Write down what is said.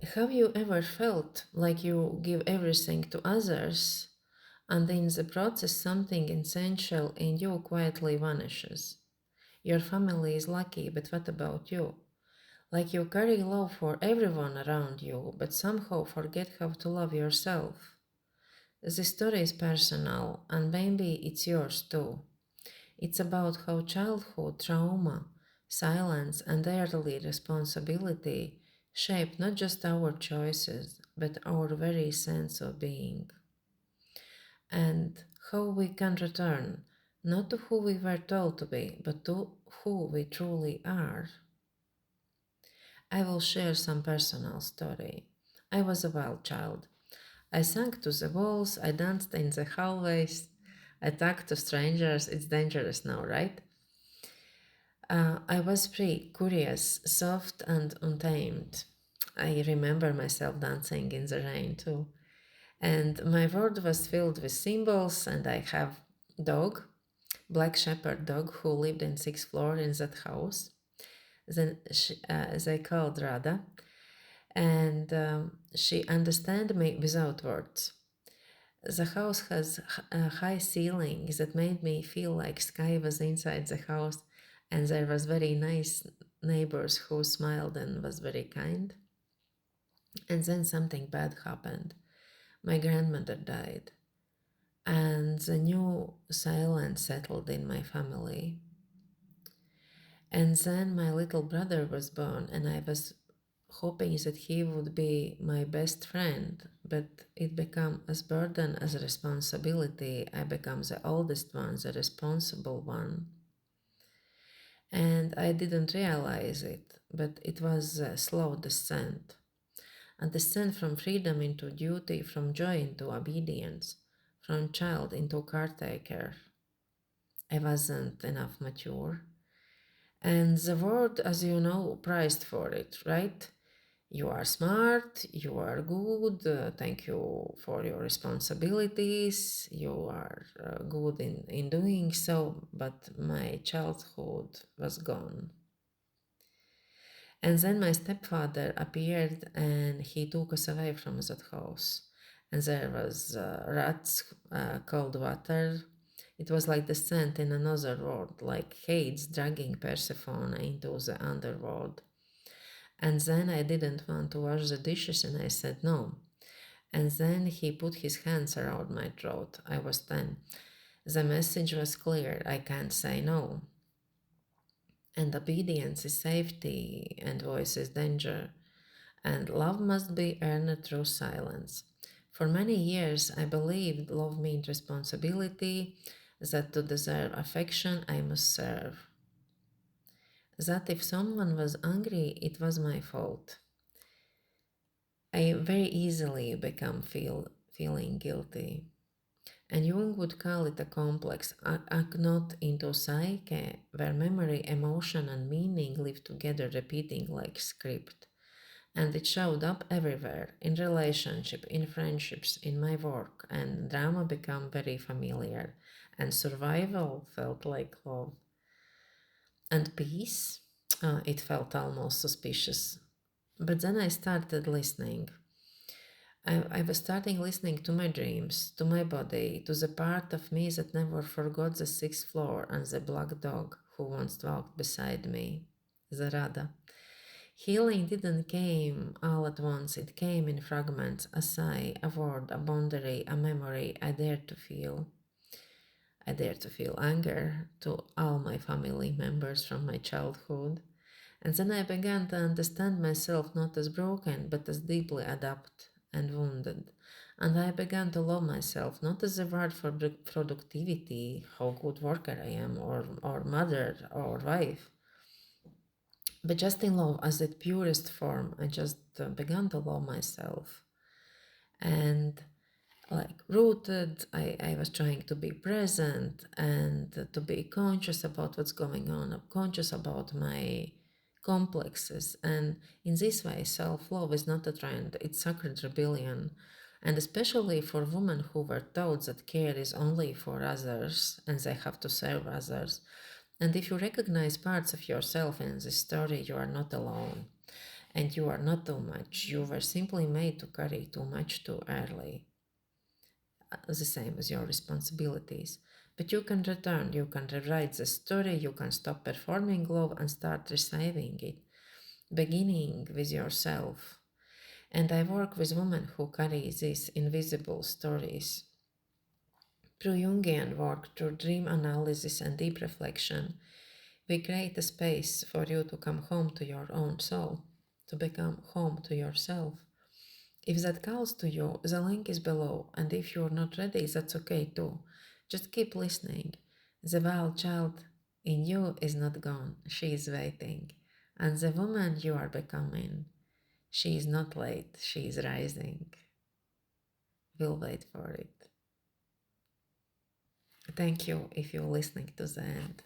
Have you ever felt like you give everything to others and in the process something essential in you quietly vanishes? Your family is lucky, but what about you? Like you carry love for everyone around you, but somehow forget how to love yourself. The story is personal, and maybe it's yours too. It's about how childhood trauma, silence, and early responsibility shape not just our choices, but our very sense of being, and how we can return not to who we were told to be, but to who we truly are. I will share some personal story. I was a wild child. I sang to the walls, I danced in the hallways, I talked to strangers. It's dangerous now, right? I was free, curious, soft, and untamed. I remember myself dancing in the rain too. And my world was filled with symbols, and I have dog, black shepherd dog who lived in sixth floor in that house. Then they called Rada, and she understand me without words. The house has a high ceiling that made me feel like sky was inside the house, and there was very nice neighbors who smiled and was very kind. And then something bad happened. My grandmother died, and the new silence settled in my family. And then my little brother was born, and I was hoping that he would be my best friend, but it became as burden as a responsibility. I became the oldest one, the responsible one. And I didn't realize it, but it was a slow descent. A descent from freedom into duty, from joy into obedience, from child into caretaker. I wasn't enough mature. And the world, as you know, prized for it, right? You are smart, you are good, thank you for your responsibilities, you are good in doing so, but my childhood was gone. And then my stepfather appeared and he took us away from that house. And there was rats, cold water. It was like the scent in another world, like Hades dragging Persephone into the underworld. And then I didn't want to wash the dishes and I said no. And then he put his hands around my throat. I was 10. The message was clear, I can't say no. And obedience is safety, and voice is danger. And love must be earned through silence. For many years, I believed love meant responsibility, that to deserve affection, I must serve. That if someone was angry, it was my fault. I very easily become feeling guilty. And Jung would call it a complex, a knot into psyche, where memory, emotion, and meaning live together, repeating like script. And it showed up everywhere, in relationship, in friendships, in my work, and drama became very familiar. And survival felt like love. And peace, it felt almost suspicious. But then I started listening. I was starting listening to my dreams, to my body, to the part of me that never forgot the sixth floor and the black dog who once walked beside me, the Rada. Healing didn't came all at once, it came in fragments, a sigh, a word, a boundary, a memory I dared to feel. I dared to feel anger to all my family members from my childhood. And then I began to understand myself not as broken, but as deeply adapted and wounded. And I began to love myself not as a word for productivity, how good worker I am, or mother, or wife, but just in love as its purest form. I just began to love myself. And like rooted, I was trying to be present and to be conscious about what's going on, conscious about my complexes. And in this way, self love is not a trend, it's sacred rebellion. And especially for women who were taught that care is only for others and they have to serve others. And if you recognize parts of yourself in this story, you are not alone. And you are not too much. You were simply made to carry too much too early, the same as your responsibilities. But you can return, you can rewrite the story, you can stop performing love and start receiving it, beginning with yourself. And I work with women who carry these invisible stories. Through Jungian work, through dream analysis and deep reflection, we create a space for you to come home to your own soul, to become home to yourself. If that calls to you, the link is below, and if you're not ready, that's okay too. Just keep listening. The wild child in you is not gone, she is waiting. And the woman you are becoming, she is not late, she is rising. We'll wait for it. Thank you if you're listening to the end.